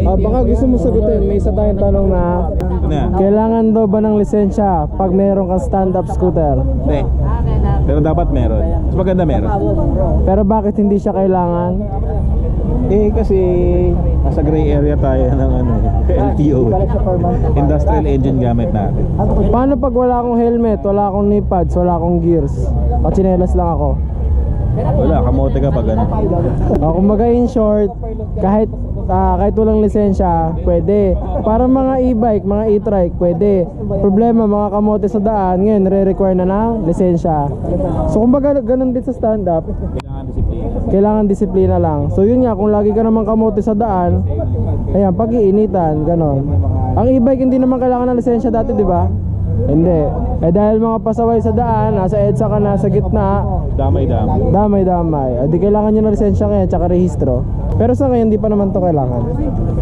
Baka gusto mo sagutin, may isa tayong tanong na Ano yan? kailangan daw ba ng lisensya pag mayroon kang stand-up scooter? Hindi. Pero dapat meron. Mas maganda meron. Pero bakit hindi siya kailangan? Kasi nasa gray area tayo ng LTO. Industrial engine gamit natin. Paano pag wala akong helmet, wala akong knee pads, wala akong gears? At chinelas lang ako. Wala, kamote ka pag ano. Kumbaga in short, kahit walang lisensya, pwede. Para mga e-bike, mga e-trike, pwede. Problema, mga kamote sa daan, ngayon nare-require na ng lisensya. So kumbaga ganun din sa stand-up, Kailangan disiplina. kailangan disiplina lang. So yun nga, kung lagi ka naman kamote sa daan, ayan, pag-iinitan, ganon. Ang e-bike hindi naman kailangan ng lisensya dati, di ba? Hindi. Dahil mga pasaway sa daan, nasa EDSA ka na, sa gitna, Damay-damay. damay. Di kailangan nyo ng lisensya ngayon, tsaka rehistro. Pero sa ngayon, di pa naman to kailangan.